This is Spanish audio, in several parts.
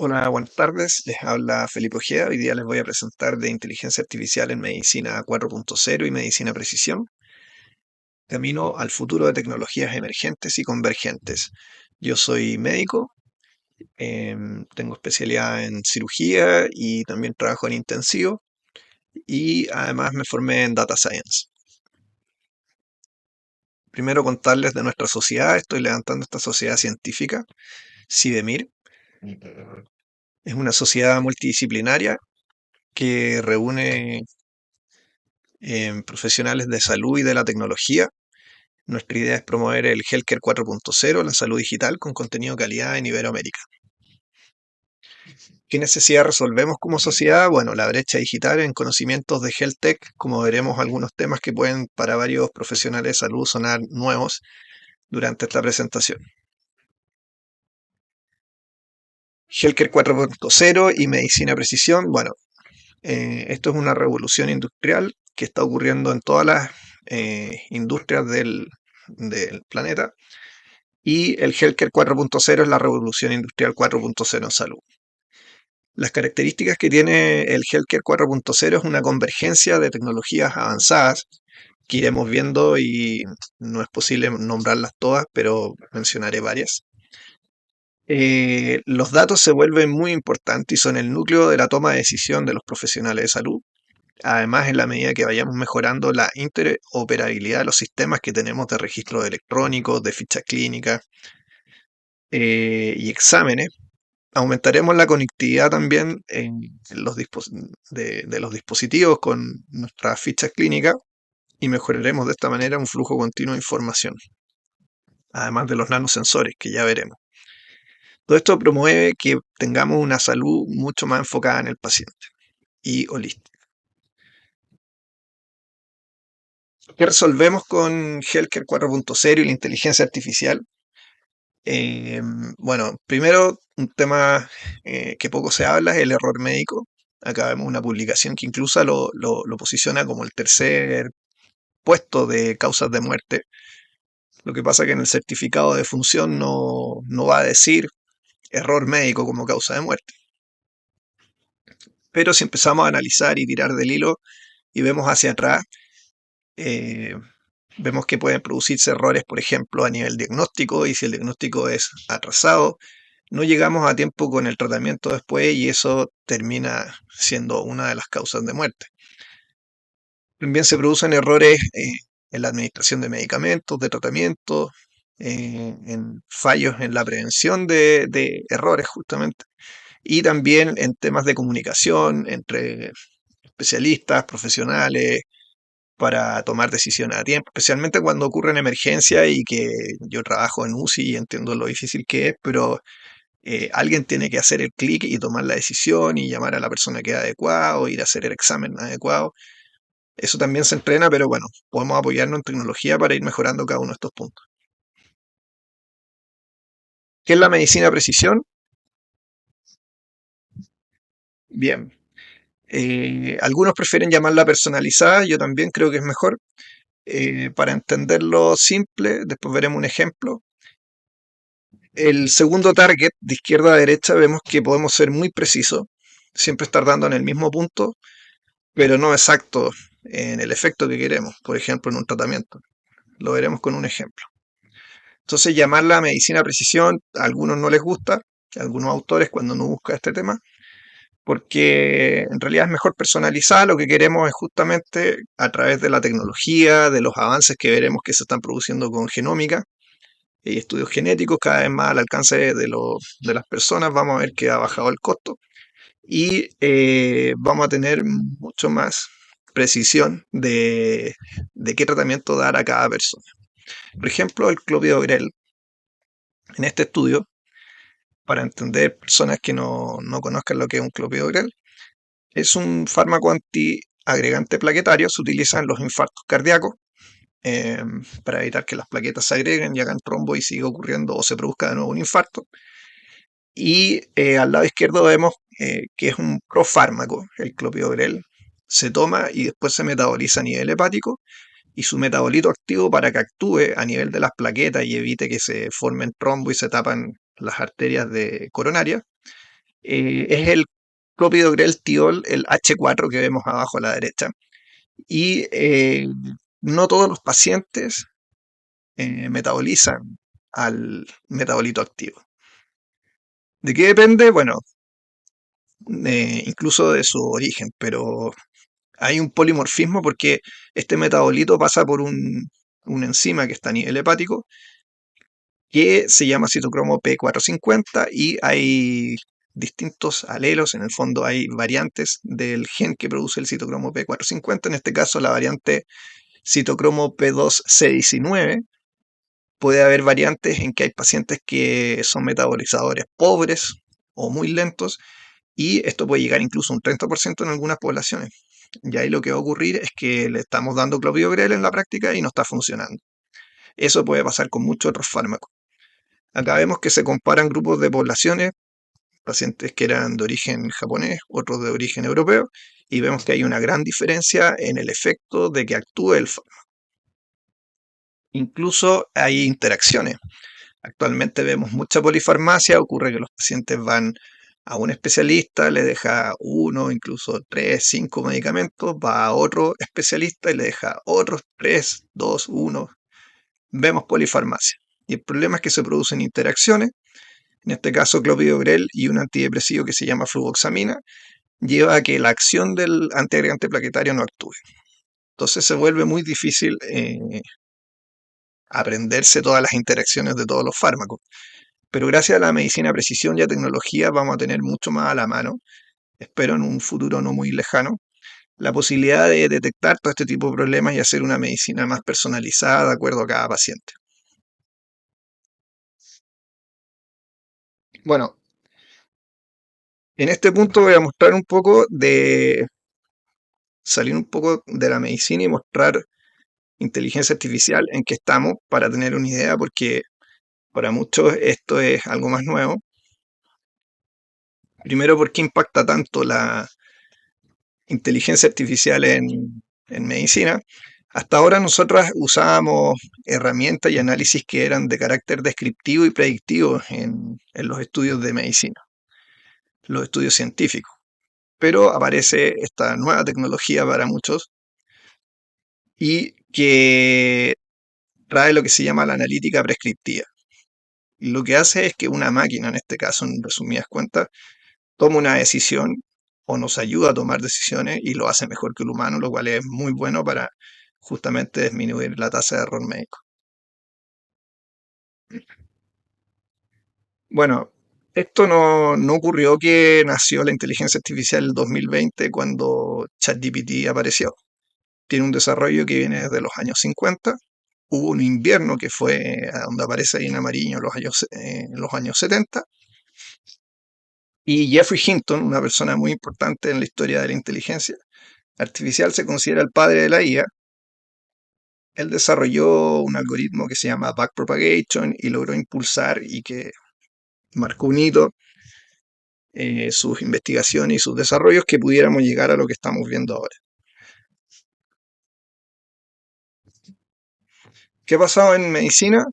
Hola, buenas tardes. Les habla Felipe Ojeda. Hoy día les voy a presentar de inteligencia artificial en medicina 4.0 y medicina precisión, camino al futuro de tecnologías emergentes y convergentes. Yo soy médico, tengo especialidad en cirugía y también trabajo en intensivo y además me formé en data science. Primero contarles de nuestra sociedad. Estoy levantando esta sociedad científica, CIDEMIR. Es una sociedad multidisciplinaria que reúne profesionales de salud y de la tecnología. Nuestra idea es promover el Healthcare 4.0, la salud digital con contenido de calidad en Iberoamérica. ¿Qué necesidad resolvemos como sociedad? Bueno, la brecha digital en conocimientos de Health Tech, como veremos algunos temas que pueden para varios profesionales de salud sonar nuevos durante esta presentación. Healthcare 4.0 y medicina precisión. Bueno, esto es una revolución industrial que está ocurriendo en todas las industrias del planeta. Y el Healthcare 4.0 es la revolución industrial 4.0 en salud. Las características que tiene el Healthcare 4.0 es una convergencia de tecnologías avanzadas que iremos viendo y no es posible nombrarlas todas, pero mencionaré varias. Los datos se vuelven muy importantes y son el núcleo de la toma de decisión de los profesionales de salud. Además, en la medida que vayamos mejorando la interoperabilidad de los sistemas que tenemos de registro electrónicos, de fichas clínicas y exámenes, aumentaremos la conectividad también de los dispositivos con nuestras fichas clínicas y mejoraremos de esta manera un flujo continuo de información, además de los nanosensores que ya veremos. Todo esto promueve que tengamos una salud mucho más enfocada en el paciente y holística. ¿Qué resolvemos con Healthcare 4.0 y la inteligencia artificial? Eh, bueno, primero un tema que poco se habla es el error médico. Acá vemos una publicación que incluso lo posiciona como el tercer puesto de causas de muerte. Lo que pasa que en el certificado de función no va a decir error médico como causa de muerte. Pero si empezamos a analizar y tirar del hilo y vemos hacia atrás, eh, vemos que pueden producirse errores, por ejemplo, a nivel diagnóstico, y si el diagnóstico es atrasado, no llegamos a tiempo con el tratamiento después y eso termina siendo una de las causas de muerte. También se producen errores en la administración de medicamentos, de tratamientos, en fallos en la prevención de errores justamente, y también en temas de comunicación entre especialistas, profesionales, para tomar decisiones a tiempo, especialmente cuando ocurren emergencias y que yo trabajo en UCI y entiendo lo difícil que es, pero alguien tiene que hacer el clic y tomar la decisión y llamar a la persona que es adecuada o ir a hacer el examen adecuado. Eso también se entrena, pero bueno, podemos apoyarnos en tecnología para ir mejorando cada uno de estos puntos. ¿Qué es la medicina precisión? Bien. Algunos prefieren llamarla personalizada, yo también creo que es mejor. Para entenderlo simple, después veremos un ejemplo. El segundo target, de izquierda a derecha, vemos que podemos ser muy precisos, siempre estar dando en el mismo punto, pero no exacto en el efecto que queremos, por ejemplo, en un tratamiento. Lo veremos con un ejemplo. Entonces, llamarla medicina precisión, a algunos no les gusta, a algunos autores cuando no busca este tema, porque en realidad es mejor personalizar. Lo que queremos es justamente a través de la tecnología, de los avances que veremos que se están produciendo con genómica y estudios genéticos cada vez más al alcance de las personas, vamos a ver que ha bajado el costo y vamos a tener mucho más precisión de qué tratamiento dar a cada persona. Por ejemplo, el clopidogrel, en este estudio, para entender personas que no conozcan lo que es un clopidogrel, es un fármaco antiagregante plaquetario, se utiliza en los infartos cardíacos para evitar que las plaquetas se agreguen y hagan trombo y siga ocurriendo o se produzca de nuevo un infarto. Y al lado izquierdo vemos que es un profármaco, el clopidogrel. Se toma y después se metaboliza a nivel hepático y su metabolito activo para que actúe a nivel de las plaquetas y evite que se formen trombos y se tapan las arterias coronarias, Es el clopidogrel-tiol, el H4 que vemos abajo a la derecha. Y no todos los pacientes metabolizan al metabolito activo. ¿De qué depende? Bueno, incluso de su origen, pero hay un polimorfismo porque este metabolito pasa por un enzima que está a nivel hepático que se llama citocromo P450 y hay distintos alelos, en el fondo hay variantes del gen que produce el citocromo P450, en este caso la variante citocromo P2C19. Puede haber variantes en que hay pacientes que son metabolizadores pobres o muy lentos y esto puede llegar incluso a un 30% en algunas poblaciones. Y ahí lo que va a ocurrir es que le estamos dando clopidogrel en la práctica y no está funcionando. Eso puede pasar con muchos otros fármacos. Acá vemos que se comparan grupos de poblaciones, pacientes que eran de origen japonés, otros de origen europeo, y vemos que hay una gran diferencia en el efecto de que actúe el fármaco. Incluso hay interacciones. Actualmente vemos mucha polifarmacia, ocurre que los pacientes van a un especialista, le deja uno, incluso tres, cinco medicamentos, va a otro especialista y le deja otros tres, dos, uno. Vemos polifarmacia. Y el problema es que se producen interacciones, en este caso clopidogrel y un antidepresivo que se llama fluvoxamina, lleva a que la acción del antiagregante plaquetario no actúe. Entonces se vuelve muy difícil aprenderse todas las interacciones de todos los fármacos. Pero gracias a la medicina de precisión y a tecnología vamos a tener mucho más a la mano, espero en un futuro no muy lejano, la posibilidad de detectar todo este tipo de problemas y hacer una medicina más personalizada de acuerdo a cada paciente. Bueno, en este punto voy a mostrar un poco de salir un poco de la medicina y mostrar inteligencia artificial en qué estamos para tener una idea, porque para muchos esto es algo más nuevo. Primero, ¿por qué impacta tanto la inteligencia artificial en medicina? Hasta ahora nosotros usábamos herramientas y análisis que eran de carácter descriptivo y predictivo en los estudios de medicina, los estudios científicos. Pero aparece esta nueva tecnología para muchos y que trae lo que se llama la analítica prescriptiva. Y lo que hace es que una máquina, en este caso, en resumidas cuentas, toma una decisión o nos ayuda a tomar decisiones y lo hace mejor que el humano, lo cual es muy bueno para justamente disminuir la tasa de error médico. Bueno, esto no ocurrió que nació la inteligencia artificial en el 2020 cuando ChatGPT apareció. Tiene un desarrollo que viene desde los años 50. Hubo un invierno que fue donde aparece ahí en amarillo en los años 70. Y Jeffrey Hinton, una persona muy importante en la historia de la inteligencia artificial, se considera el padre de la IA. Él desarrolló un algoritmo que se llama backpropagation y logró impulsar y que marcó un hito sus investigaciones y sus desarrollos que pudiéramos llegar a lo que estamos viendo ahora. ¿Qué ha pasado en medicina?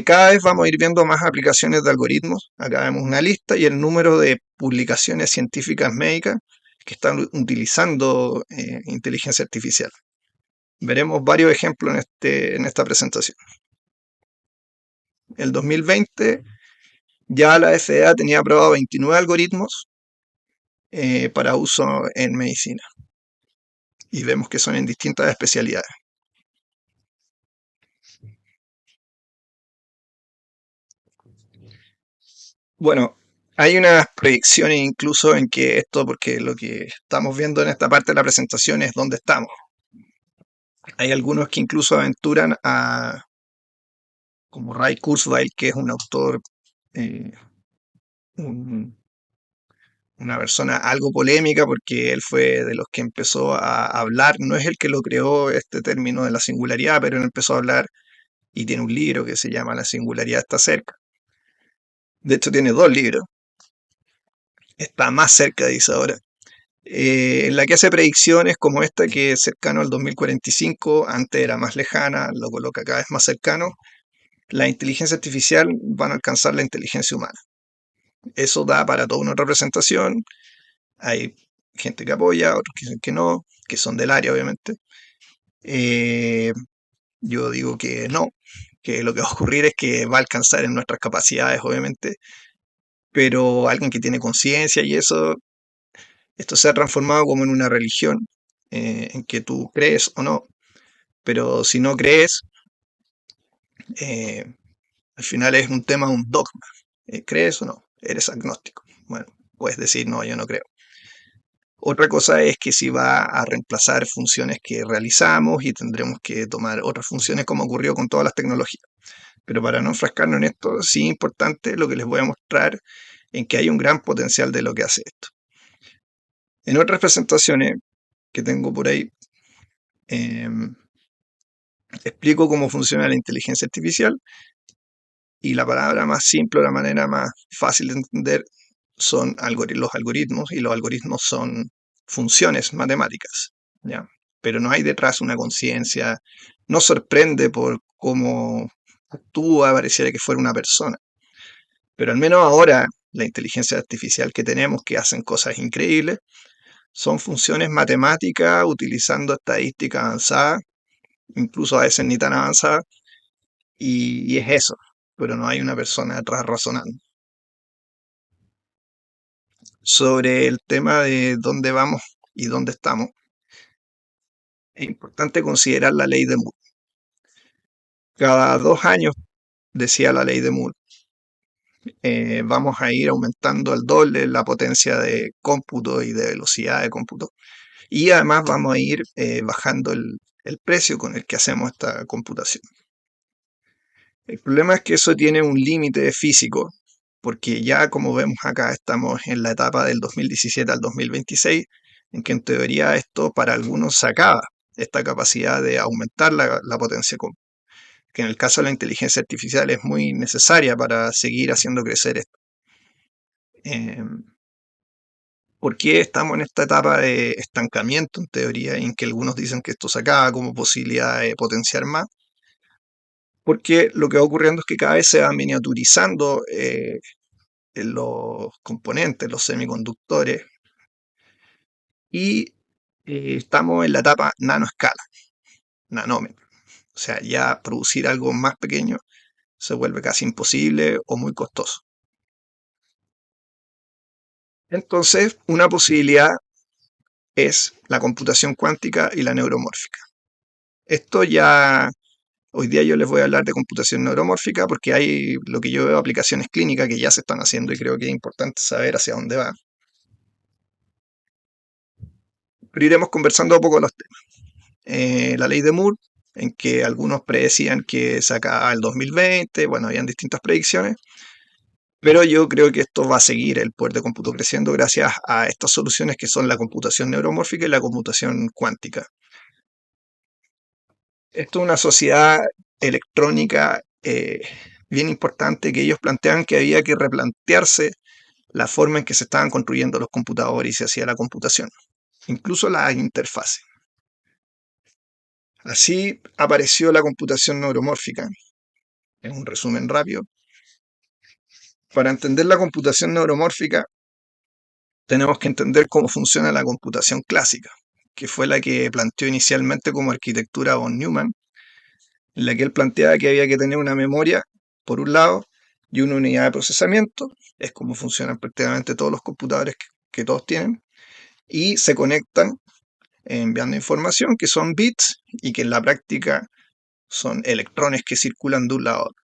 Cada vez vamos a ir viendo más aplicaciones de algoritmos. Acá vemos una lista y el número de publicaciones científicas médicas que están utilizando inteligencia artificial. Veremos varios ejemplos en esta presentación. El 2020 ya la FDA tenía aprobado 29 algoritmos para uso en medicina. Y vemos que son en distintas especialidades. Bueno, hay unas proyecciones incluso en que esto, porque lo que estamos viendo en esta parte de la presentación es dónde estamos. Hay algunos que incluso aventuran como Ray Kurzweil, que es un autor, eh, un- una persona algo polémica porque él fue de los que empezó a hablar, no es el que lo creó este término de la singularidad, pero él empezó a hablar y tiene un libro que se llama La singularidad está cerca. De hecho, tiene dos libros. Está más cerca, dice ahora. En la que hace predicciones como esta, que es cercano al 2045, antes era más lejana, lo coloca cada vez más cercano. La inteligencia artificial van a alcanzar la inteligencia humana. Eso da para toda una representación. Hay gente que apoya, otros que dicen que no, que son del área, obviamente. Eh, yo digo que no, que lo que va a ocurrir es que va a alcanzar en nuestras capacidades, obviamente, pero alguien que tiene conciencia y eso, esto se ha transformado como en una religión, en que tú crees o no, pero si no crees, eh, al final es un tema, un dogma. ¿Crees o no? Eres agnóstico. Bueno, puedes decir, no, yo no creo. Otra cosa es que si va a reemplazar funciones que realizamos y tendremos que tomar otras funciones como ocurrió con todas las tecnologías. Pero para no enfrascarnos en esto, sí es importante lo que les voy a mostrar en que hay un gran potencial de lo que hace esto. En otras presentaciones que tengo por ahí, eh, explico cómo funciona la inteligencia artificial y la palabra más simple, la manera más fácil de entender son los algoritmos y los algoritmos son funciones matemáticas, ¿ya? Pero no hay detrás una conciencia, no sorprende por cómo actúa, pareciera que fuera una persona. Pero al menos ahora la inteligencia artificial que tenemos, que hacen cosas increíbles, son funciones matemáticas utilizando estadística avanzada, incluso a veces ni tan avanzada, y es eso, pero no hay una persona atrás razonando. Sobre el tema de dónde vamos y dónde estamos, es importante considerar la ley de Moore. Cada 2 años, decía la ley de Moore, vamos a ir aumentando al doble la potencia de cómputo y de velocidad de cómputo. Y además vamos a ir bajando el precio con el que hacemos esta computación. El problema es que eso tiene un límite físico, porque ya como vemos acá estamos en la etapa del 2017 al 2026, en que en teoría esto para algunos se acaba, esta capacidad de aumentar la potencia, que en el caso de la inteligencia artificial es muy necesaria para seguir haciendo crecer esto. Eh, ¿Por qué estamos en esta etapa de estancamiento, en teoría, en que algunos dicen que esto se acaba como posibilidad de potenciar más? Porque lo que va ocurriendo es que cada vez se van miniaturizando los componentes, los semiconductores, y estamos en la etapa nanoescala, nanómetro. O sea, ya producir algo más pequeño se vuelve casi imposible o muy costoso. Entonces, una posibilidad es la computación cuántica y la neuromórfica. Esto ya, hoy día yo les voy a hablar de computación neuromórfica porque hay lo que yo veo aplicaciones clínicas que ya se están haciendo y creo que es importante saber hacia dónde va. Pero iremos conversando un poco los temas. La ley de Moore, en que algunos predecían que se acaba el 2020, bueno, habían distintas predicciones, pero yo creo que esto va a seguir el poder de cómputo creciendo gracias a estas soluciones que son la computación neuromórfica y la computación cuántica. Esto es una sociedad electrónica bien importante que ellos plantean que había que replantearse la forma en que se estaban construyendo los computadores y se hacía la computación, incluso la interfase. Así apareció la computación neuromórfica, en un resumen rápido. Para entender la computación neuromórfica, tenemos que entender cómo funciona la computación clásica, que fue la que planteó inicialmente como arquitectura von Neumann, en la que él planteaba que había que tener una memoria, por un lado, y una unidad de procesamiento, es como funcionan prácticamente todos los computadores que todos tienen, y se conectan enviando información, que son bits, y que en la práctica son electrones que circulan de un lado a otro.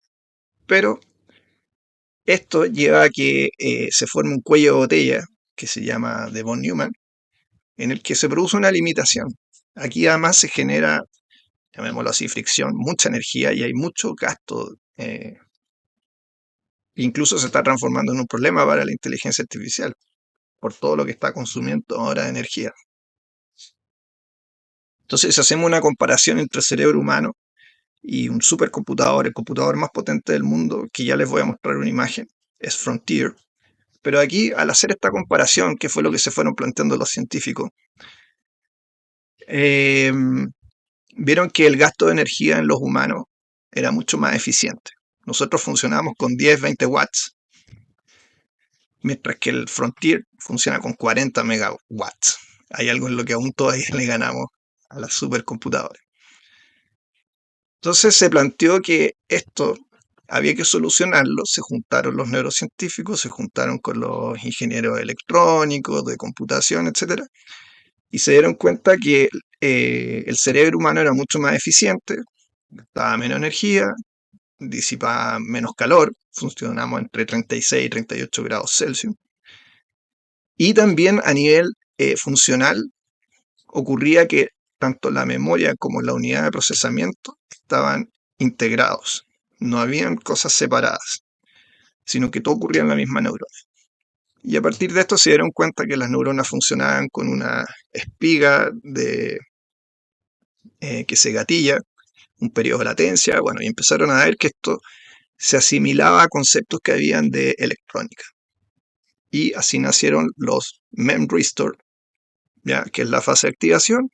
Pero esto lleva a que se forme un cuello de botella, que se llama de von Neumann, en el que se produce una limitación. Aquí además se genera, llamémoslo así, fricción, mucha energía y hay mucho gasto. Incluso se está transformando en un problema para la inteligencia artificial por todo lo que está consumiendo ahora de energía. Entonces, si hacemos una comparación entre el cerebro humano y un supercomputador, el computador más potente del mundo, que ya les voy a mostrar una imagen, es Frontier. Pero aquí, al hacer esta comparación, que fue lo que se fueron planteando los científicos, eh, vieron que el gasto de energía en los humanos era mucho más eficiente. Nosotros funcionamos con 10, 20 watts mientras que el Frontier funciona con 40 megawatts. Hay algo en lo que aún todavía le ganamos a las supercomputadoras. Entonces se planteó que esto había que solucionarlo, se juntaron los neurocientíficos, se juntaron con los ingenieros electrónicos, de computación, etcétera, y se dieron cuenta que el cerebro humano era mucho más eficiente, gastaba menos energía, disipaba menos calor, funcionamos entre 36 y 38 grados Celsius, y también a nivel funcional ocurría que tanto la memoria como la unidad de procesamiento estaban integrados, no habían cosas separadas, sino que todo ocurría en la misma neurona. Y a partir de esto se dieron cuenta que las neuronas funcionaban con una espiga que se gatilla, un periodo de latencia, bueno, y empezaron a ver que esto se asimilaba a conceptos que habían de electrónica. Y así nacieron los memristor, ¿ya? Que es la fase de activación,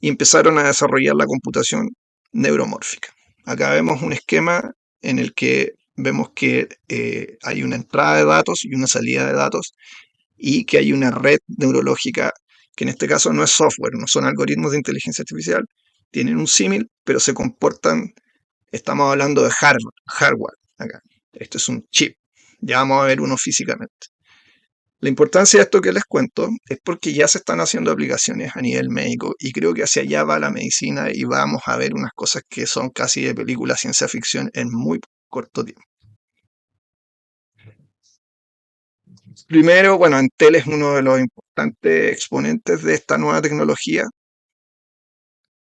y empezaron a desarrollar la computación neuromórfica. Acá vemos un esquema en el que vemos que hay una entrada de datos y una salida de datos, y que hay una red neurológica que en este caso no es software, no son algoritmos de inteligencia artificial, tienen un símil, pero se comportan, estamos hablando de hardware acá. Esto es un chip, ya vamos a ver uno físicamente. La importancia de esto que les cuento es porque ya se están haciendo aplicaciones a nivel médico y creo que hacia allá va la medicina y vamos a ver unas cosas que son casi de película ciencia ficción en muy corto tiempo. Primero, bueno, Intel es uno de los importantes exponentes de esta nueva tecnología,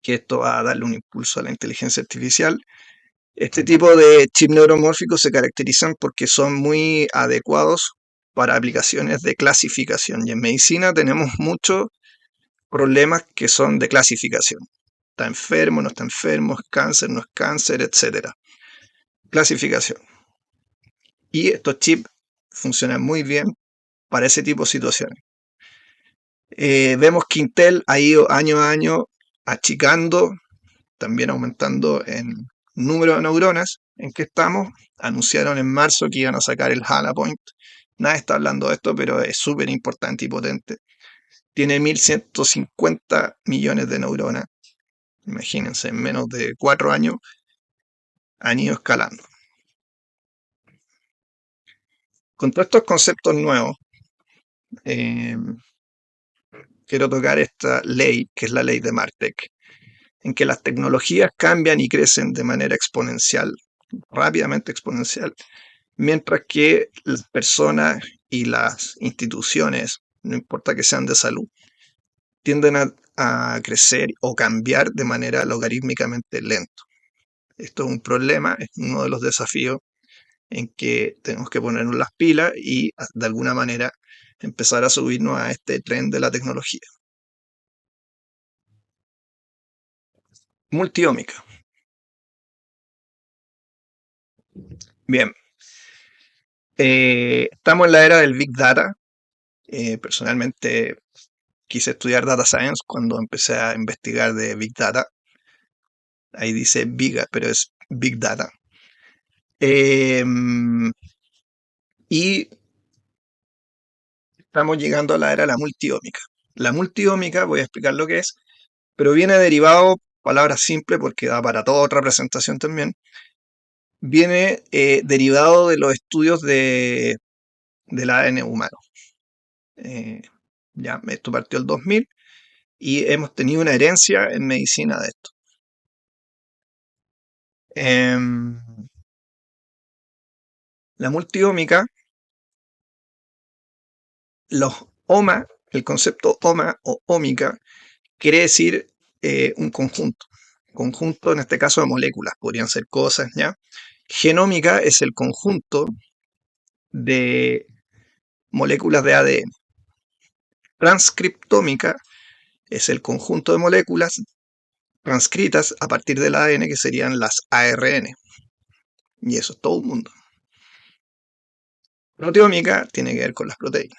que esto va a darle un impulso a la inteligencia artificial. Este tipo de chip neuromórficos se caracterizan porque son muy adecuados para aplicaciones de clasificación. Y en medicina tenemos muchos problemas que son de clasificación. Está enfermo, no está enfermo, es cáncer, no es cáncer, etcétera. Clasificación. Y estos chips funcionan muy bien para ese tipo de situaciones. Vemos que Intel ha ido año a año achicando, también aumentando en número de neuronas en que estamos. Anunciaron en marzo que iban a sacar el HANA Point. Nadie está hablando de esto, pero es súper importante y potente. Tiene 1150 millones de neuronas. Imagínense, en menos de 4 años han ido escalando. Con todos estos conceptos nuevos, eh, quiero tocar esta ley, que es la ley de Martek, en que las tecnologías cambian y crecen de manera exponencial, rápidamente exponencial, mientras que las personas y las instituciones, no importa que sean de salud, tienden a crecer o cambiar de manera logarítmicamente lento. Esto es un problema, es uno de los desafíos en que tenemos que ponernos las pilas y de alguna manera empezar a subirnos a este tren de la tecnología. Multiómica. Bien, estamos en la era del Big Data. Personalmente quise estudiar Data Science cuando empecé a investigar de Big Data. Ahí dice Big, pero es Big Data. Eh, y estamos llegando a la era de la multiómica. La multiómica, voy a explicar lo que es, pero viene derivado, palabras simples porque da para toda otra presentación también, viene derivado de los estudios del ADN humano. Eh, ya, esto partió el 2000 y hemos tenido una herencia en medicina de esto. Em, la multiómica, los OMA, el concepto OMA o ómica, quiere decir un conjunto. Conjunto, en este caso, de moléculas, podrían ser cosas, ¿ya? Genómica es el conjunto de moléculas de ADN. Transcriptómica es el conjunto de moléculas transcritas a partir del ADN, que serían las ARN. Y eso es todo un mundo. Proteómica tiene que ver con las proteínas.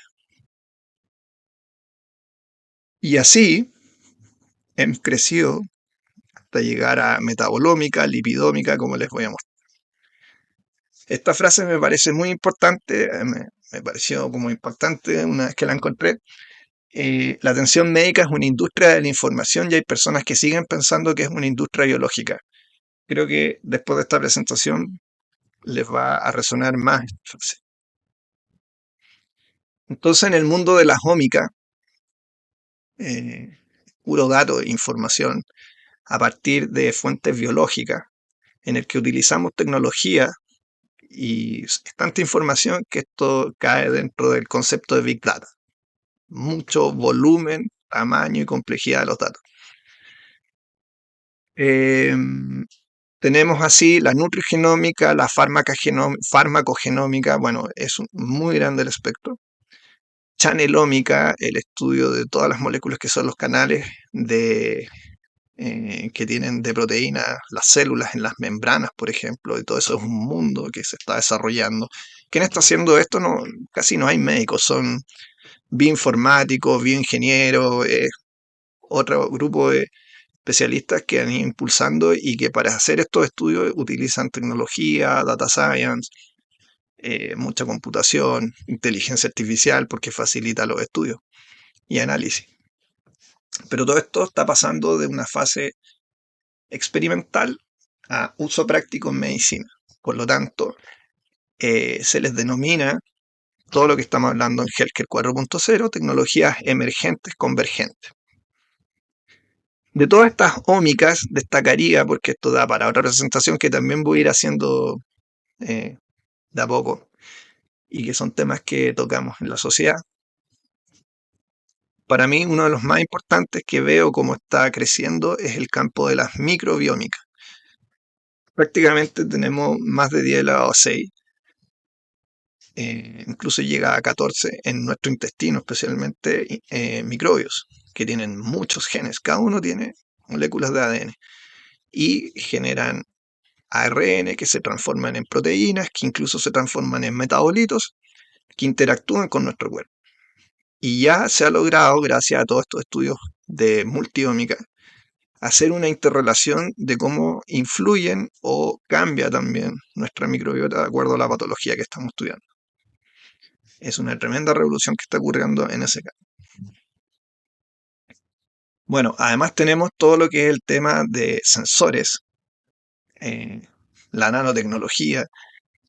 Y así hemos crecido hasta llegar a metabolómica, lipidómica, como les voy a mostrar. Esta frase me parece muy importante, me pareció como impactante una vez que la encontré. La atención médica es una industria de la información y hay personas que siguen pensando que es una industria biológica. Creo que después de esta presentación les va a resonar más esta frase. Entonces, en el mundo de la ómica, eh, puro dato e información a partir de fuentes biológicas, en el que utilizamos tecnología y es tanta información que esto cae dentro del concepto de Big Data. Mucho volumen, tamaño y complejidad de los datos. Eh, Tenemos así la nutrigenómica, la farmacogenómica, bueno, es muy grande el espectro. Chanelómica, el estudio de todas las moléculas que son los canales que tienen de proteínas las células en las membranas, por ejemplo, y todo eso es un mundo que se está desarrollando. ¿Quién está haciendo esto? No, casi no hay médicos, son bioinformáticos, bioingenieros, otro grupo de especialistas que han ido impulsando y que para hacer estos estudios utilizan tecnología, data science, mucha computación, inteligencia artificial, porque facilita los estudios y análisis. Pero todo esto está pasando de una fase experimental a uso práctico en medicina. Por lo tanto, se les denomina todo lo que estamos hablando en Healthcare 4.0, tecnologías emergentes convergentes. De todas estas ómicas destacaría, porque esto da para otra presentación que también voy a ir haciendo eh, de a poco, y que son temas que tocamos en la sociedad. Para mí, uno de los más importantes que veo cómo está creciendo es el campo de las microbiómicas. Prácticamente tenemos más de 10 elevado a 6, incluso llega a 14 en nuestro intestino, especialmente microbios, que tienen muchos genes, cada uno tiene moléculas de ADN y generan ARN que se transforman en proteínas, que incluso se transforman en metabolitos, que interactúan con nuestro cuerpo. Y ya se ha logrado, gracias a todos estos estudios de multiómica, hacer una interrelación de cómo influyen o cambia también nuestra microbiota de acuerdo a la patología que estamos estudiando. Es una tremenda revolución que está ocurriendo en ese caso. Bueno, además tenemos todo lo que es el tema de sensores. Eh, la nanotecnología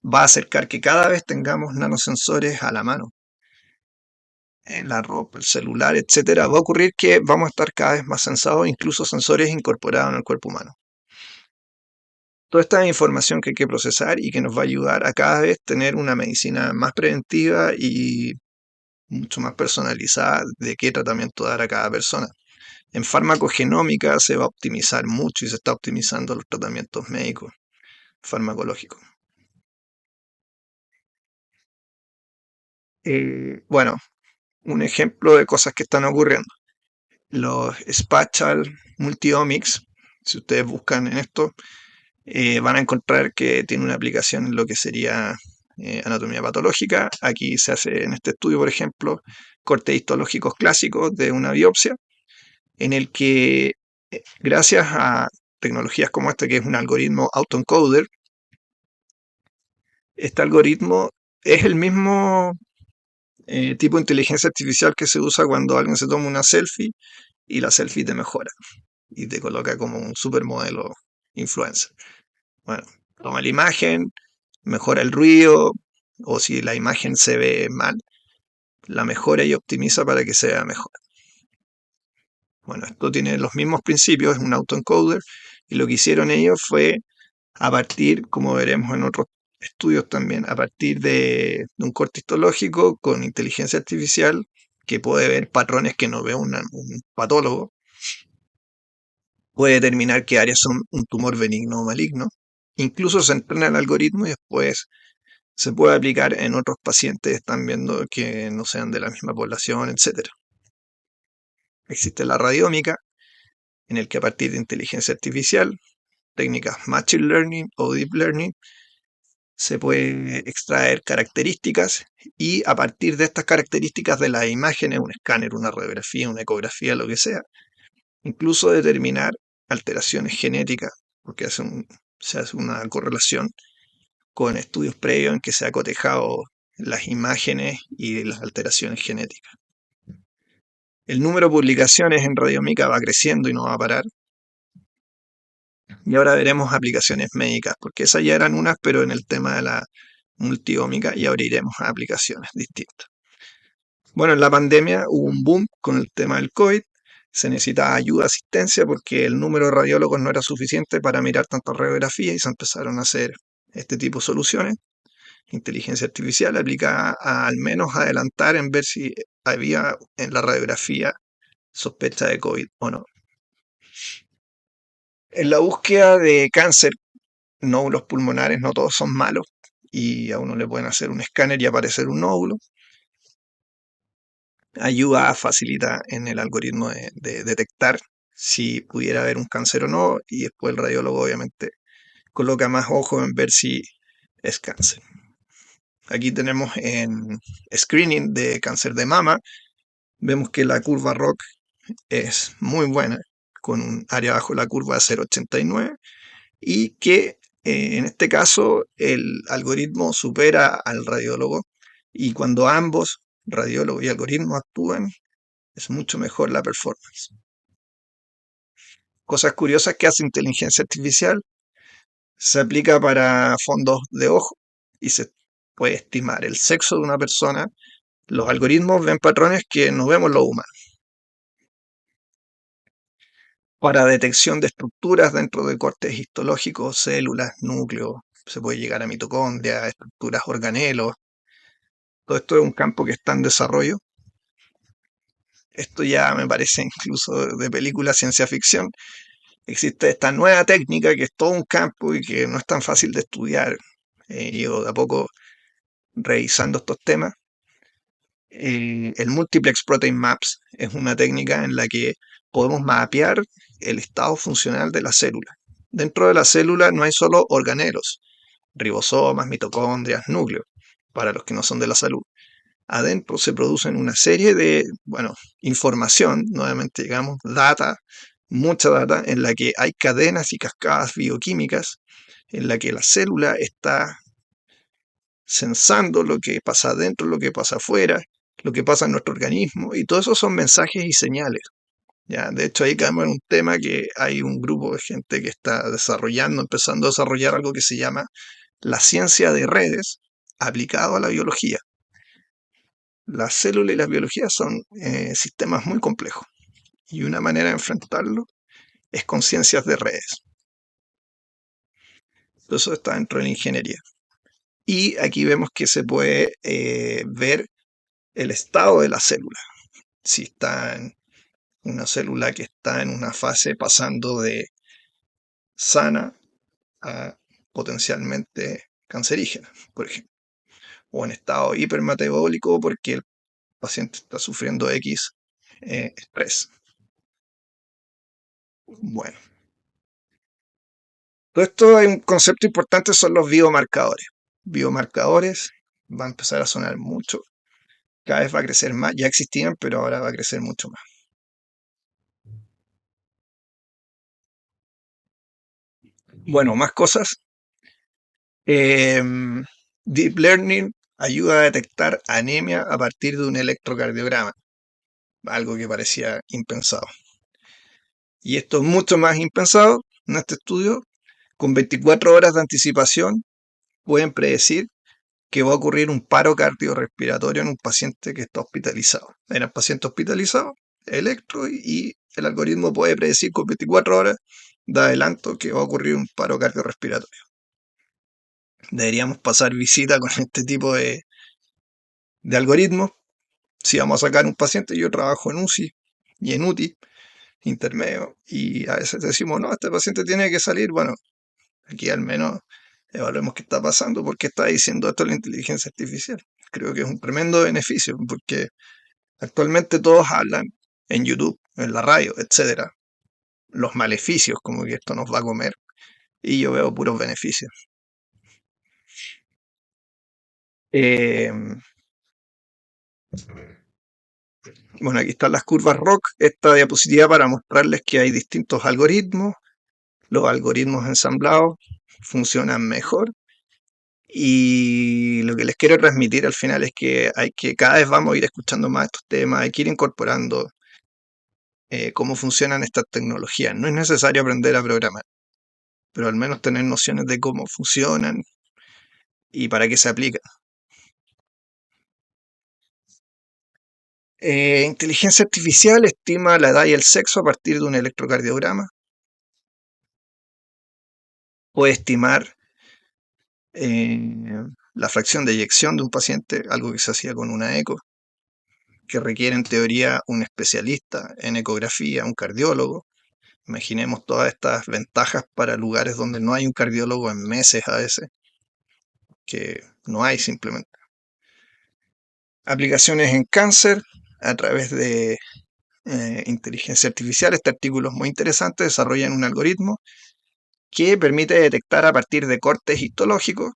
va a acercar que cada vez tengamos nanosensores a la mano. En la ropa, el celular, etcétera, va a ocurrir que vamos a estar cada vez más sensados, incluso sensores incorporados en el cuerpo humano. Toda esta información que hay que procesar y que nos va a ayudar a cada vez tener una medicina más preventiva y mucho más personalizada de qué tratamiento dar a cada persona. En farmacogenómica se va a optimizar mucho y se está optimizando los tratamientos médicos farmacológicos. Bueno, un ejemplo de cosas que están ocurriendo. Los Spatial Multiomics, si ustedes buscan en esto, van a encontrar que tiene una aplicación en lo que sería anatomía patológica. Aquí se hace en este estudio, por ejemplo, cortes histológicos clásicos de una biopsia, en el que gracias a tecnologías como esta, que es un algoritmo autoencoder, este algoritmo es el mismo tipo de inteligencia artificial que se usa cuando alguien se toma una selfie y la selfie te mejora y te coloca como un supermodelo influencer. Bueno, toma la imagen, mejora el ruido, o si la imagen se ve mal, la mejora y optimiza para que se vea mejor. Bueno, esto tiene los mismos principios, es un autoencoder, y lo que hicieron ellos fue a partir, como veremos en otros estudios también, a partir de un corte histológico con inteligencia artificial que puede ver patrones que no ve un patólogo, puede determinar qué áreas son un tumor benigno o maligno. Incluso se entrena el algoritmo y después se puede aplicar en otros pacientes que están viendo que no sean de la misma población, etc. Existe la radiómica, en el que a partir de inteligencia artificial, técnicas machine learning o deep learning, se puede extraer características y a partir de estas características de las imágenes, un escáner, una radiografía, una ecografía, lo que sea, incluso determinar alteraciones genéticas, porque se hace una correlación con estudios previos en que se ha cotejado las imágenes y las alteraciones genéticas. El número de publicaciones en radiomica va creciendo y no va a parar. Y ahora veremos aplicaciones médicas, porque esas ya eran unas, pero en el tema de la multiómica, y ahora iremos a aplicaciones distintas. Bueno, en la pandemia hubo un boom con el tema del COVID. Se necesitaba ayuda, asistencia, porque el número de radiólogos no era suficiente para mirar tantas radiografías y se empezaron a hacer este tipo de soluciones. Inteligencia artificial aplicada a al menos adelantar en ver si había en la radiografía sospecha de COVID o no. En la búsqueda de cáncer, nódulos pulmonares, no todos son malos y a uno le pueden hacer un escáner y aparecer un nódulo. Ayuda, facilita en el algoritmo de detectar si pudiera haber un cáncer o no, y después el radiólogo obviamente coloca más ojo en ver si es cáncer. Aquí tenemos en screening de cáncer de mama, vemos que la curva ROC es muy buena, con un área bajo la curva de 0,89, y que en este caso el algoritmo supera al radiólogo, y cuando ambos, radiólogo y algoritmo, actúan, es mucho mejor la performance. Cosas curiosas que hace inteligencia artificial: se aplica para fondos de ojo y se puede estimar el sexo de una persona. Los algoritmos ven patrones que no vemos los humanos. Para detección de estructuras dentro de cortes histológicos, células, núcleos, se puede llegar a mitocondria, estructuras organelos. Todo esto es un campo que está en desarrollo. Esto ya me parece incluso de película ciencia ficción. Existe esta nueva técnica que es todo un campo y que no es tan fácil de estudiar. Yo de a poco revisando estos temas. El Multiplex Protein Maps es una técnica en la que podemos mapear el estado funcional de la célula. Dentro de la célula no hay solo organelos, ribosomas, mitocondrias, núcleos, para los que no son de la salud. Adentro se producen una serie de, información, nuevamente digamos, data, mucha data, en la que hay cadenas y cascadas bioquímicas, en la que la célula está sensando lo que pasa adentro, lo que pasa afuera, lo que pasa en nuestro organismo, y todo eso son mensajes y señales. ¿Ya? De hecho, ahí caemos en un tema que hay un grupo de gente que está desarrollando, empezando a desarrollar algo que se llama la ciencia de redes aplicado a la biología. La célula y la biología son sistemas muy complejos, y una manera de enfrentarlo es con ciencias de redes. Todo eso está dentro de la ingeniería. Y aquí vemos que se puede ver el estado de la célula. Si está en una célula que está en una fase pasando de sana a potencialmente cancerígena, por ejemplo, o en estado hipermetabólico porque el paciente está sufriendo X estrés. Bueno, todo esto hay un concepto importante, son los biomarcadores. Biomarcadores va a empezar a sonar mucho, cada vez va a crecer más, ya existían, pero ahora va a crecer mucho más. Bueno, más cosas. Deep Learning ayuda a detectar anemia a partir de un electrocardiograma, algo que parecía impensado. Y esto es mucho más impensado. En este estudio, con 24 horas de anticipación, pueden predecir que va a ocurrir un paro cardiorrespiratorio en un paciente que está hospitalizado. En el paciente hospitalizado, electro, y el algoritmo puede predecir con 24 horas de adelanto que va a ocurrir un paro cardiorrespiratorio. Deberíamos pasar visita con este tipo de algoritmos. Si vamos a sacar un paciente, yo trabajo en UCI y en UTI intermedio, y a veces decimos, no, este paciente tiene que salir. Bueno, aquí al menos evaluemos qué está pasando, por qué está diciendo esto la inteligencia artificial. Creo que es un tremendo beneficio, porque actualmente todos hablan en YouTube, en la radio, etcétera, los maleficios, como que esto nos va a comer, y yo veo puros beneficios. Eh, bueno, aquí están las curvas ROC, esta diapositiva para mostrarles que hay distintos algoritmos. Los algoritmos ensamblados funcionan mejor, Y lo que les quiero transmitir al final es que hay que cada vez vamos a ir escuchando más estos temas, hay que ir incorporando cómo funcionan estas tecnologías. No es necesario aprender a programar, pero al menos tener nociones de cómo funcionan y para qué se aplican. Inteligencia artificial estima la edad y el sexo a partir de un electrocardiograma. Puede estimar la fracción de eyección de un paciente, algo que se hacía con una eco, que requiere en teoría un especialista en ecografía, un cardiólogo. Imaginemos todas estas ventajas para lugares donde no hay un cardiólogo en meses a veces, que no hay simplemente. Aplicaciones en cáncer a través de inteligencia artificial. Este artículo es muy interesante, desarrollan un algoritmo que permite detectar a partir de cortes histológicos,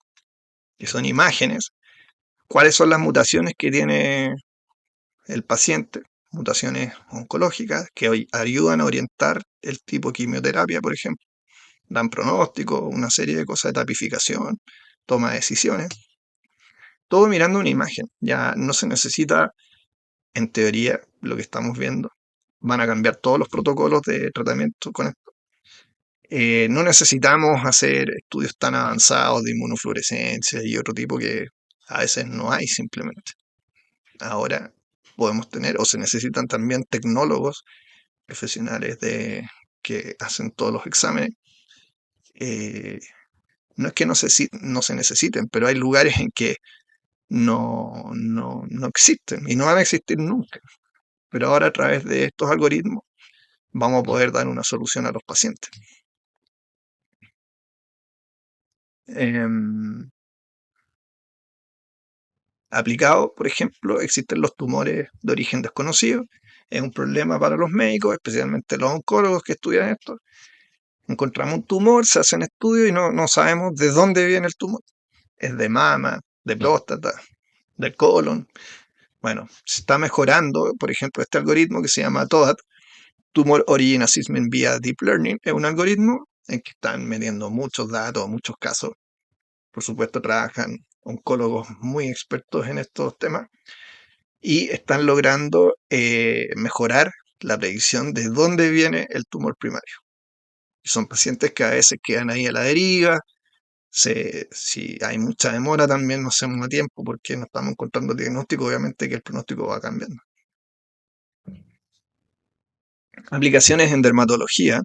que son imágenes, cuáles son las mutaciones que tiene el paciente, mutaciones oncológicas que hoy ayudan a orientar el tipo de quimioterapia, por ejemplo, dan pronóstico, una serie de cosas de tapificación, toma de decisiones, todo mirando una imagen. Ya no se necesita, en teoría, lo que estamos viendo. Van a cambiar todos los protocolos de tratamiento con esto. No necesitamos hacer estudios tan avanzados de inmunofluorescencia y otro tipo que a veces no hay simplemente. Ahora podemos tener, o se necesitan también tecnólogos profesionales que hacen todos los exámenes. Eh, no es que no se necesiten, pero hay lugares en que no existen y no van a existir nunca. Pero ahora a través de estos algoritmos vamos a poder dar una solución a los pacientes. Em, Aplicado, por ejemplo, existen los tumores de origen desconocido. Es un problema para los médicos, especialmente los oncólogos que estudian esto. Encontramos un tumor, se hacen estudios y no sabemos de dónde viene el tumor. Es de mama, de próstata, del colon. Bueno, se está mejorando, por ejemplo, este algoritmo que se llama TOAD, Tumor Origin Assessment via Deep Learning, es un algoritmo en que están midiendo muchos datos, muchos casos. Por supuesto, trabajan oncólogos muy expertos en estos temas y están logrando mejorar la predicción de dónde viene el tumor primario. Y son pacientes que a veces quedan ahí a la deriva. Si hay mucha demora también no hacemos a tiempo porque no estamos encontrando el diagnóstico, obviamente que el pronóstico va cambiando. Aplicaciones en dermatología.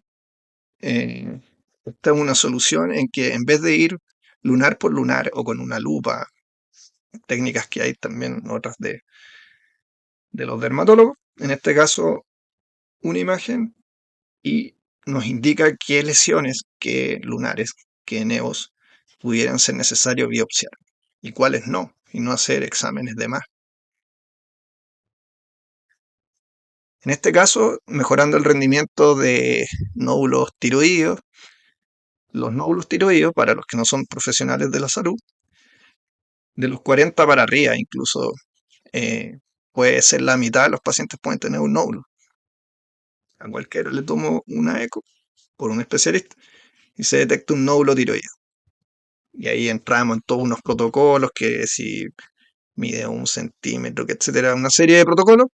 eh, Esta es una solución en que en vez de ir lunar por lunar o con una lupa, técnicas que hay también otras de los dermatólogos, en este caso una imagen y nos indica qué lesiones, qué lunares, qué nevos pudieran ser necesarios biopsiar y cuáles no, y no hacer exámenes de más. En este caso, mejorando el rendimiento de nódulos tiroideos. Los nódulos tiroideos, para los que no son profesionales de la salud, de los 40 para arriba incluso, eh, puede ser la mitad de los pacientes pueden tener un nódulo. A cualquiera le tomo una eco por un especialista y se detecta un nódulo tiroideo. Y ahí entramos en todos unos protocolos que si mide 1 centímetro, que etcétera, una serie de protocolos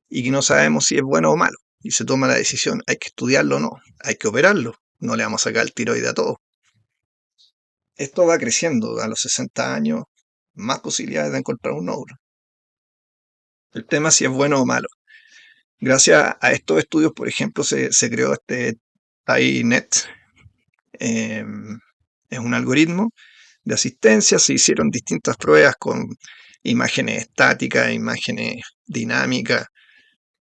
y que no sabemos si es bueno o malo. Y se toma la decisión, hay que estudiarlo o no, hay que operarlo, no le vamos a sacar el tiroide a todos. Esto va creciendo a los 60 años, más posibilidades de encontrar un nódulo. El tema es si es bueno o malo. Gracias a estos estudios, por ejemplo, se creó este TaiNet. Eh, es un algoritmo de asistencia. Se hicieron distintas pruebas con imágenes estáticas, imágenes dinámicas,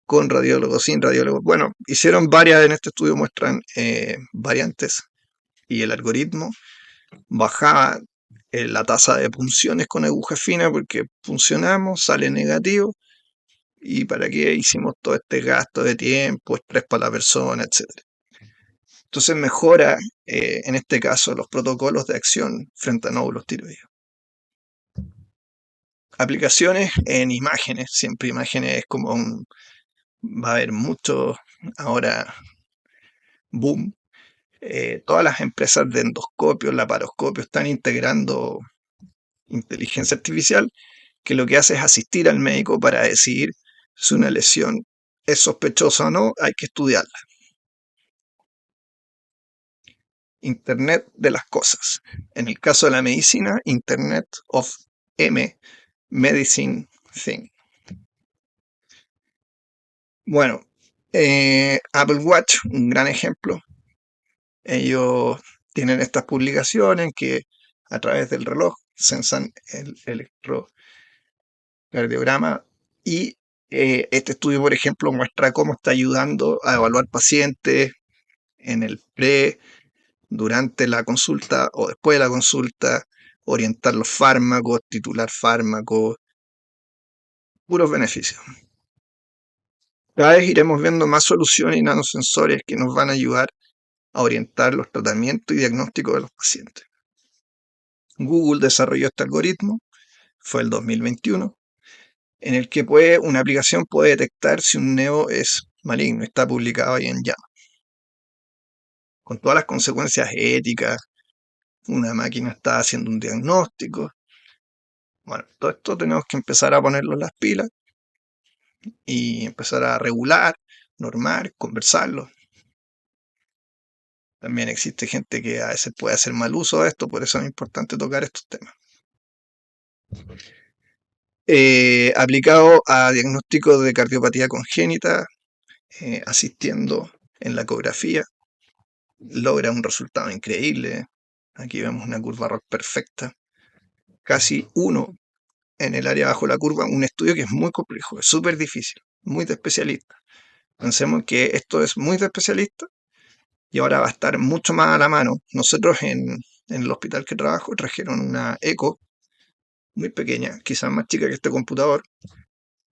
con radiólogos, sin radiólogos. Bueno, hicieron varias en este estudio, muestran variantes y el algoritmo bajaba la tasa de punciones con aguja fina porque puncionamos, sale negativo y para qué hicimos todo este gasto de tiempo, estrés para la persona, etcétera. Entonces mejora, en este caso, los protocolos de acción frente a nódulos tiroideos. Aplicaciones en imágenes, siempre imágenes es como va a haber mucho ahora boom. Todas las empresas de endoscopios, laparoscopios están integrando inteligencia artificial que lo que hace es asistir al médico para decidir si una lesión es sospechosa o no, hay que estudiarla. Internet de las cosas. En el caso de la medicina, Internet of Medicine Thing. Bueno, Apple Watch, un gran ejemplo. Ellos tienen estas publicaciones que a través del reloj sensan el electrocardiograma y este estudio, por ejemplo, muestra cómo está ayudando a evaluar pacientes en el pre, durante la consulta o después de la consulta, orientar los fármacos, titular fármacos, puros beneficios. Cada vez iremos viendo más soluciones y nanosensores que nos van a ayudar a orientar los tratamientos y diagnósticos de los pacientes. Google desarrolló este algoritmo, fue el 2021, en el que una aplicación puede detectar si un neo es maligno. Está publicado ahí en JAMA. Con todas las consecuencias éticas, una máquina está haciendo un diagnóstico. Bueno, todo esto tenemos que empezar a ponerlo en las pilas y empezar a regular, normar, conversarlo. También existe gente que a veces puede hacer mal uso de esto, por eso es importante tocar estos temas. Aplicado a diagnóstico de cardiopatía congénita, asistiendo en la ecografía, logra un resultado increíble. Aquí vemos una curva ROC perfecta, casi 1 en el área bajo la curva, un estudio que es muy complejo, es súper difícil, muy de especialista. Pensemos que esto es muy de especialista y ahora va a estar mucho más a la mano. Nosotros en el hospital que trabajo trajeron una eco muy pequeña, quizás más chica que este computador,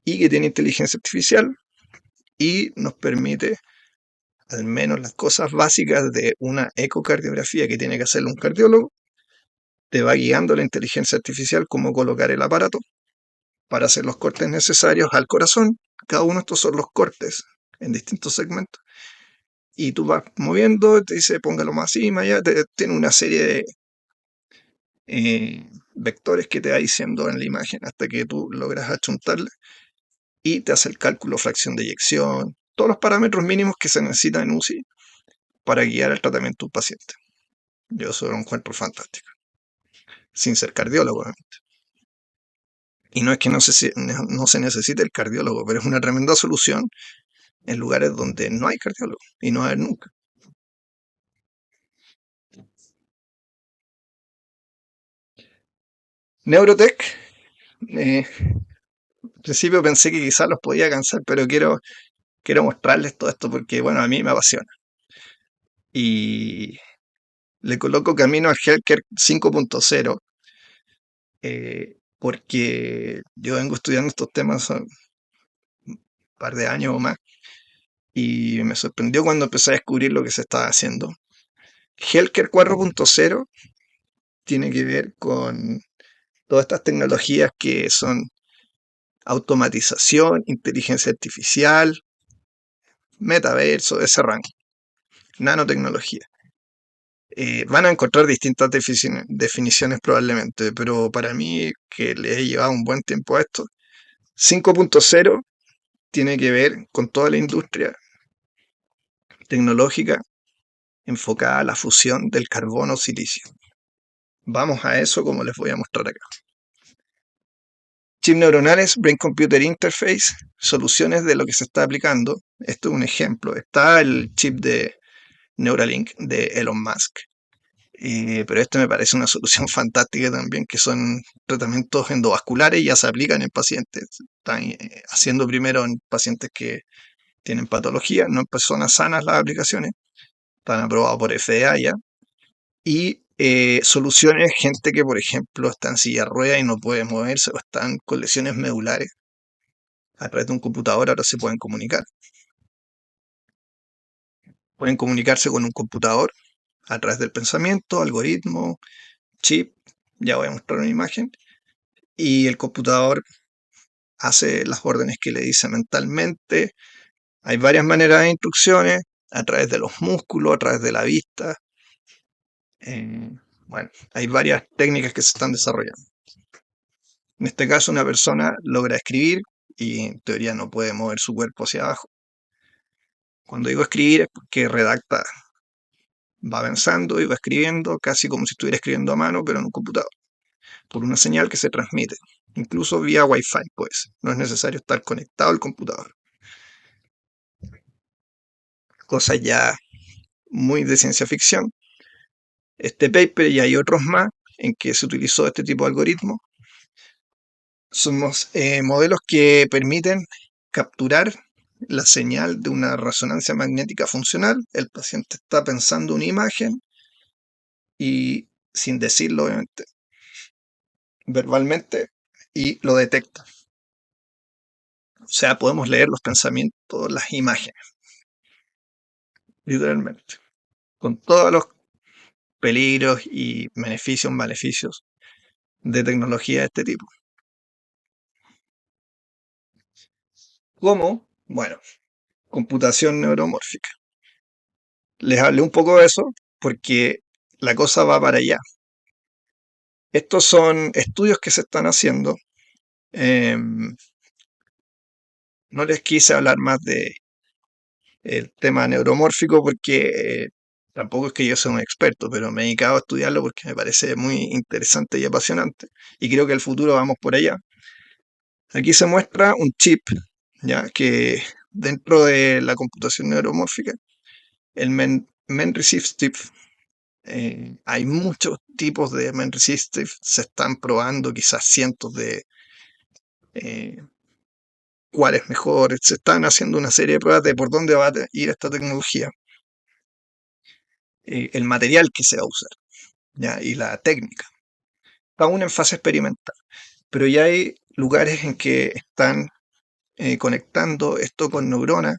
y que tiene inteligencia artificial y nos permite al menos las cosas básicas de una ecocardiografía que tiene que hacer un cardiólogo. Te va guiando la inteligencia artificial cómo colocar el aparato para hacer los cortes necesarios al corazón. Cada uno de estos son los cortes en distintos segmentos. Y tú vas moviendo, te dice póngalo más así, más allá. Tiene una serie de vectores que te va diciendo en la imagen hasta que tú logras achuntarle y te hace el cálculo fracción de eyección, todos los parámetros mínimos que se necesitan en UCI para guiar el tratamiento de un paciente. Yo eso lo encuentro fantástico, sin ser cardiólogo, obviamente. Y no es que no se necesite el cardiólogo, pero es una tremenda solución en lugares donde no hay cardiólogo y no va a haber nunca. Neurotech, al principio pensé que quizás los podía cansar, pero quiero mostrarles todo esto porque, bueno, a mí me apasiona. Y le coloco camino al Healthcare 5.0 porque yo vengo estudiando estos temas hace un par de años o más y me sorprendió cuando empecé a descubrir lo que se estaba haciendo. Healthcare 4.0 tiene que ver con todas estas tecnologías que son automatización, inteligencia artificial, metaverso, ese rango, nanotecnología. Van a encontrar distintas definiciones probablemente, pero para mí, que le he llevado un buen tiempo a esto, 5.0 tiene que ver con toda la industria tecnológica enfocada a la fusión del carbono-silicio. Vamos a eso como les voy a mostrar acá. Chip neuronales, Brain Computer Interface, soluciones de lo que se está aplicando. Esto es un ejemplo. Está el chip de Neuralink de Elon Musk. Pero este me parece una solución fantástica también, que son tratamientos endovasculares y ya se aplican en pacientes. Están haciendo primero en pacientes que tienen patología, no en personas sanas las aplicaciones. Están aprobados por FDA ya. Y soluciones, gente que por ejemplo está en silla de ruedas y no puede moverse o están con lesiones medulares. A través de un computador ahora se pueden comunicar. Pueden comunicarse con un computador a través del pensamiento, algoritmo, chip. Ya voy a mostrar una imagen. Y el computador hace las órdenes que le dice mentalmente. Hay varias maneras de instrucciones, a través de los músculos, a través de la vista, Eh, bueno, hay varias técnicas que se están desarrollando. En este caso, una persona logra escribir y en teoría no puede mover su cuerpo hacia abajo. Cuando digo escribir es porque redacta, va avanzando y va escribiendo casi como si estuviera escribiendo a mano, pero en un computador, por una señal que se transmite, incluso vía Wi-Fi, pues no es necesario estar conectado al computador. Cosa ya muy de ciencia ficción. Este paper y hay otros más en que se utilizó este tipo de algoritmos. Somos modelos que permiten capturar la señal de una resonancia magnética funcional. El paciente está pensando una imagen y sin decirlo, obviamente, verbalmente, y lo detecta. O sea, podemos leer los pensamientos, las imágenes, literalmente, con todos los peligros y beneficios, maleficios de tecnología de este tipo. ¿Cómo? Bueno, computación neuromórfica. Les hablé un poco de eso porque la cosa va para allá. Estos son estudios que se están haciendo. No les quise hablar más de el tema neuromórfico porque tampoco es que yo sea un experto, pero me he dedicado a estudiarlo porque me parece muy interesante y apasionante. Y creo que el futuro vamos por allá. Aquí se muestra un chip, ya que dentro de la computación neuromórfica, el main resistive, hay muchos tipos de main resistive, se están probando quizás cientos de eh, cuál es mejor, se están haciendo una serie de pruebas de por dónde va a ir esta tecnología, el material que se va a usar, ¿ya? Y la técnica, aún en fase experimental. Pero ya hay lugares en que están conectando esto con neuronas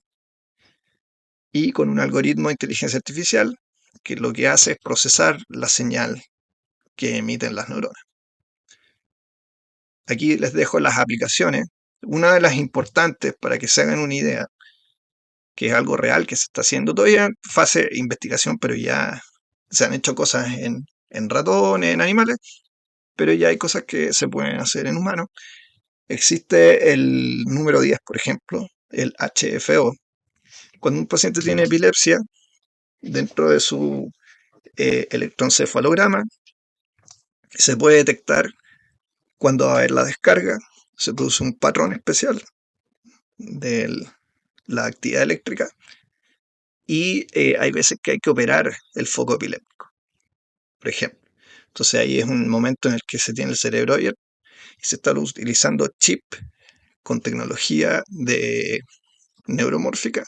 y con un algoritmo de inteligencia artificial que lo que hace es procesar la señal que emiten las neuronas. Aquí les dejo las aplicaciones. Una de las importantes para que se hagan una idea, que es algo real que se está haciendo todavía en fase de investigación, pero ya se han hecho cosas en ratones, en animales, pero ya hay cosas que se pueden hacer en humanos. Existe el número 10, por ejemplo, el HFO. Cuando un paciente tiene epilepsia, dentro de su electroencefalograma se puede detectar cuando va a haber la descarga, se produce un patrón especial de la actividad eléctrica y hay veces que hay que operar el foco epiléptico, por ejemplo. Entonces ahí es un momento en el que se tiene el cerebro abierto y se está utilizando chip con tecnología de neuromórfica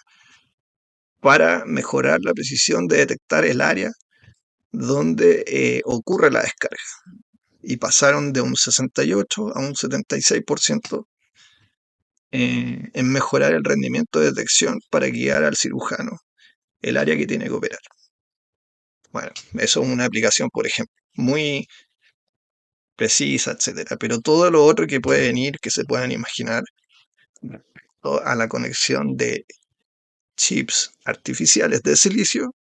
para mejorar la precisión de detectar el área donde ocurre la descarga. Y pasaron de un 68 a un 76% en mejorar el rendimiento de detección para guiar al cirujano el área que tiene que operar. Bueno, eso es una aplicación, por ejemplo, muy precisa, etcétera. Pero todo lo otro que puede venir, que se puedan imaginar, a la conexión de chips artificiales de silicio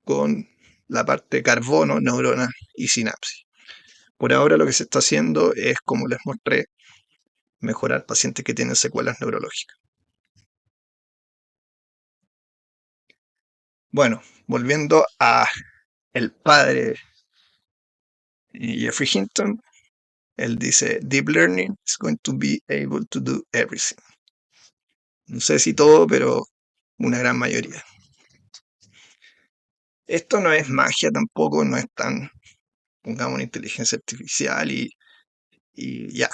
con la parte carbono, neuronas y sinapsis. Por ahora lo que se está haciendo es, como les mostré, mejorar pacientes que tienen secuelas neurológicas. Bueno, volviendo a el padre Jeffrey Hinton, él dice, Deep Learning is going to be able to do everything. No sé si todo, pero una gran mayoría. Esto no es magia tampoco, no es tan, pongamos, una inteligencia artificial y ya.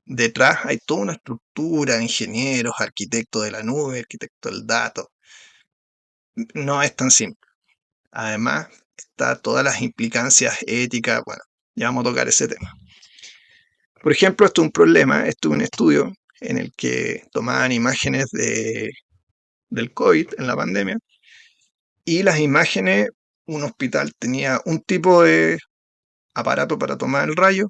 Detrás hay toda una estructura, ingenieros, arquitectos de la nube, arquitectos del dato. No es tan simple. Además, está todas las implicancias éticas. Bueno, ya vamos a tocar ese tema. Por ejemplo, esto es un problema. Estuve en un estudio en el que tomaban imágenes del COVID en la pandemia y las imágenes, un hospital tenía un tipo de aparato para tomar el rayo,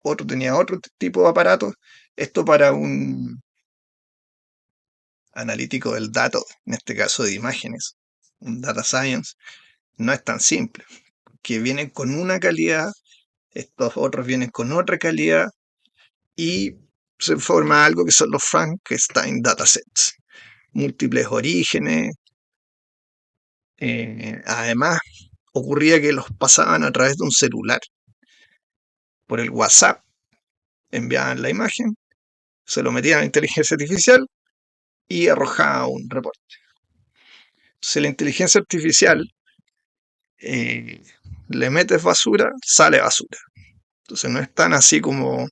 otro tenía otro tipo de aparato. Esto para un analítico del dato, en este caso de imágenes, un data science, no es tan simple, que vienen con una calidad, estos otros vienen con otra calidad y se forma algo que son los Frankenstein datasets, múltiples orígenes. Además, ocurría que los pasaban a través de un celular. Por el WhatsApp enviaban la imagen, se lo metían a la inteligencia artificial y arrojaba un reporte. Entonces la inteligencia artificial eh, le metes basura, sale basura. Entonces no es tan así como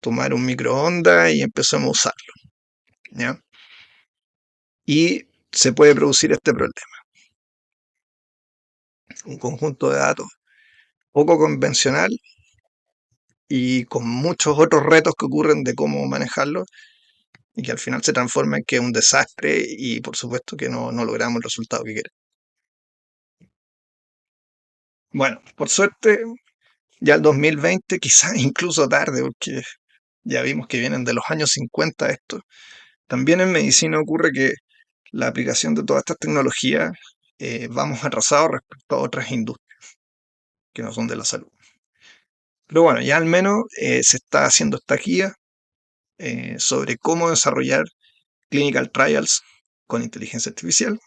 tomar un microondas y empezamos a usarlo, ¿ya? Y se puede producir este problema. Un conjunto de datos poco convencional y con muchos otros retos que ocurren de cómo manejarlo y que al final se transforma en que es un desastre y por supuesto que no logramos el resultado que queremos. Bueno, por suerte ya el 2020, quizás incluso tarde, porque ya vimos que vienen de los años 50 esto. También en medicina ocurre que la aplicación de todas estas tecnologías vamos atrasados respecto a otras industrias que no son de la salud. Pero bueno, ya al menos se está haciendo esta guía sobre cómo desarrollar clinical trials con inteligencia artificial.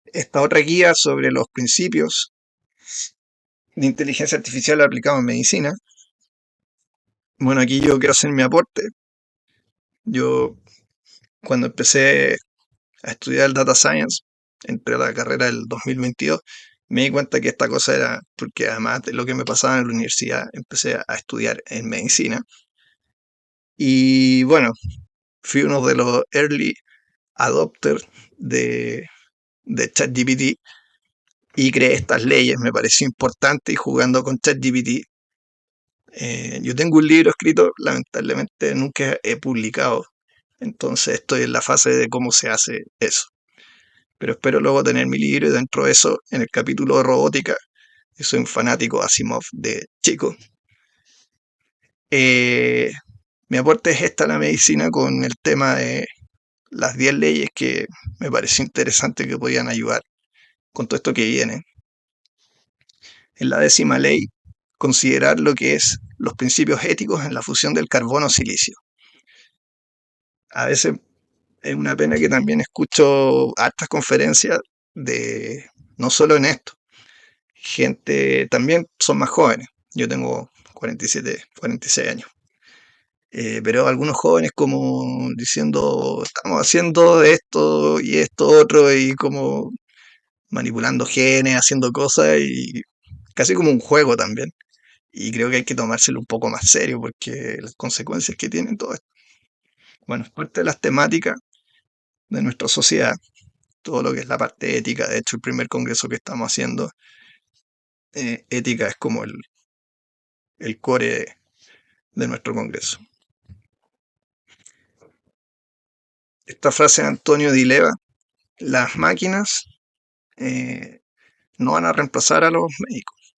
Esta otra guía sobre los principios de inteligencia artificial aplicado en medicina. Bueno, aquí yo quiero hacer mi aporte. Yo cuando empecé a estudiar el data science, entré a la carrera del 2022, me di cuenta que esta cosa era, porque además de lo que me pasaba en la universidad, empecé a estudiar en medicina. Y bueno, fui uno de los early adopters de ChatGPT y creé estas leyes, me pareció importante y jugando con ChatGPT. Yo tengo un libro escrito, lamentablemente nunca he publicado, entonces estoy en la fase de cómo se hace eso. Pero espero luego tener mi libro y dentro de eso, en el capítulo de robótica, yo soy un fanático Asimov de chico. Eh, Mi aporte es esta a la medicina con el tema de las 10 leyes que me pareció interesante que podían ayudar con todo esto que viene. En la 10ª ley, considerar lo que es los principios éticos en la fusión del carbono-silicio. A veces es una pena que también escucho hartas conferencias de, no solo en esto, gente también son más jóvenes. Yo tengo 47, 46 años. Pero algunos jóvenes como diciendo, estamos haciendo esto y esto otro y como manipulando genes, haciendo cosas y casi como un juego también. Y creo que hay que tomárselo un poco más serio porque las consecuencias que tienen todo esto. Bueno, es parte de las temáticas de nuestra sociedad, todo lo que es la parte ética. De hecho, el primer congreso que estamos haciendo, ética es como el core de nuestro congreso. Esta frase de Antonio Dileva, las máquinas eh, no van a reemplazar a los médicos,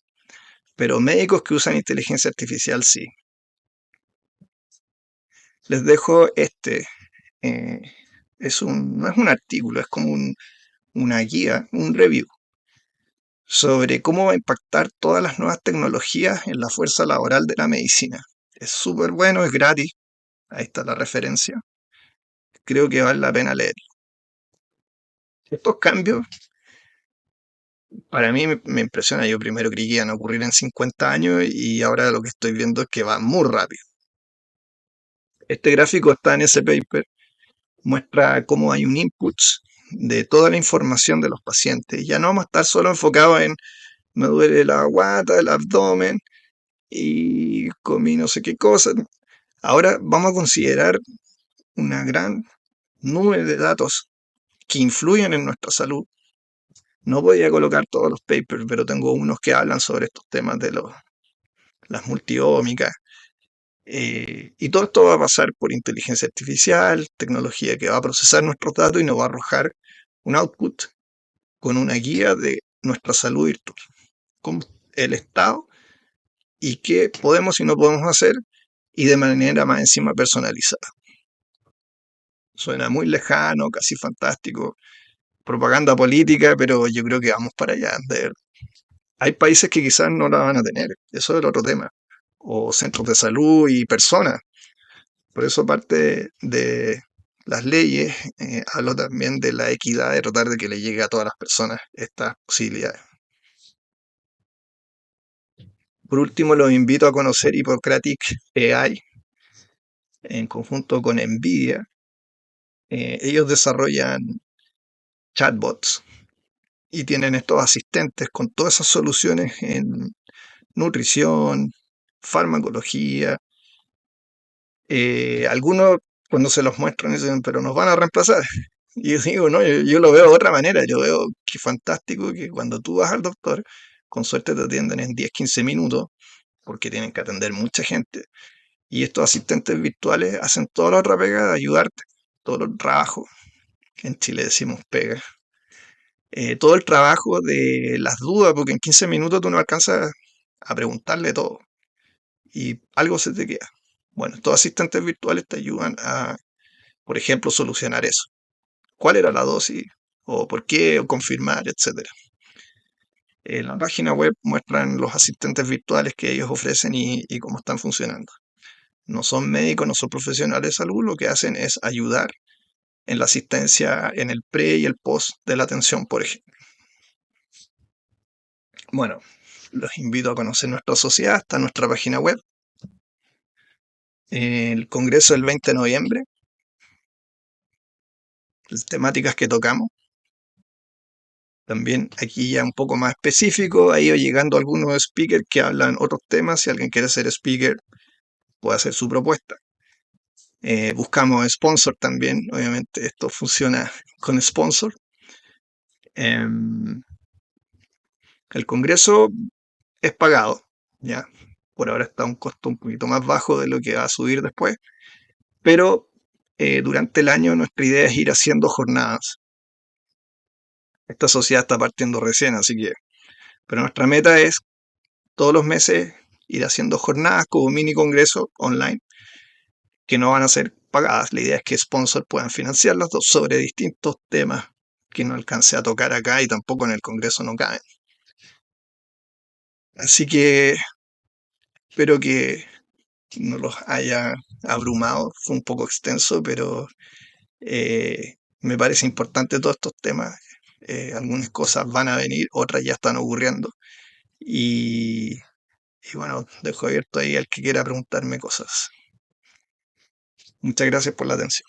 pero médicos que usan inteligencia artificial sí. Les dejo este, eh, no es un artículo, es como una guía, un review sobre cómo va a impactar todas las nuevas tecnologías en la fuerza laboral de la medicina. Es súper bueno, es gratis, ahí está la referencia. Creo que vale la pena leer. Estos cambios, para mí me impresiona. Yo primero creí que iban a ocurrir en 50 años y ahora lo que estoy viendo es que va muy rápido. Este gráfico está en ese paper, muestra cómo hay un input de toda la información de los pacientes. Ya no vamos a estar solo enfocados en me duele la guata, el abdomen y comí no sé qué cosa. Ahora vamos a considerar una gran nube de datos que influyen en nuestra salud. No voy a colocar todos los papers, pero tengo unos que hablan sobre estos temas de las multiómicas. Y todo esto va a pasar por inteligencia artificial, tecnología que va a procesar nuestros datos y nos va a arrojar un output con una guía de nuestra salud virtual, con el estado y qué podemos y no podemos hacer y de manera más encima personalizada. Suena muy lejano, casi fantástico, propaganda política, pero yo creo que vamos para allá. Hay países que quizás no la van a tener, eso es el otro tema. O centros de salud y personas. Por eso parte de las leyes, hablo también de la equidad, de tratar de que le llegue a todas las personas estas posibilidades. Por último, los invito a conocer Hippocratic AI en conjunto con NVIDIA. Ellos desarrollan chatbots y tienen estos asistentes con todas esas soluciones en nutrición, farmacología. Algunos cuando se los muestran dicen, pero nos van a reemplazar. Y yo digo, no, yo lo veo de otra manera. Yo veo que fantástico que cuando tú vas al doctor, con suerte te atienden en 10 15 minutos, porque tienen que atender mucha gente. Y estos asistentes virtuales hacen toda la otra pega de ayudarte, todo el trabajo, que en Chile decimos pega, todo el trabajo de las dudas, porque en 15 minutos tú no alcanzas a preguntarle todo y algo se te queda. Bueno, estos asistentes virtuales te ayudan a, por ejemplo, solucionar eso. ¿Cuál era la dosis? ¿O por qué? ¿O confirmar? Etcétera. En la página web muestran los asistentes virtuales que ellos ofrecen y cómo están funcionando. No son médicos, no son profesionales de salud, lo que hacen es ayudar en la asistencia en el pre y el post de la atención, por ejemplo. Bueno, los invito a conocer nuestra sociedad, está en nuestra página web. El congreso del 20 de noviembre, las temáticas que tocamos. También aquí ya un poco más específico, ha ido llegando algunos speakers que hablan otros temas. Si alguien quiere ser speaker, puede hacer su propuesta. Buscamos sponsor también, obviamente esto funciona con sponsor. Em, el congreso es pagado, ya. Por ahora está a un costo un poquito más bajo de lo que va a subir después, pero durante el año nuestra idea es ir haciendo jornadas. Esta sociedad está partiendo recién, así que, pero nuestra meta es todos los meses ir haciendo jornadas como mini congreso online que no van a ser pagadas. La idea es que sponsors puedan financiarlas sobre distintos temas que no alcance a tocar acá y tampoco en el congreso no caben. Así que espero que no los haya abrumado. Fue un poco extenso, pero me parece importante todos estos temas. Algunas cosas van a venir, otras ya están ocurriendo. Y, y bueno, dejo abierto ahí al que quiera preguntarme cosas. Muchas gracias por la atención.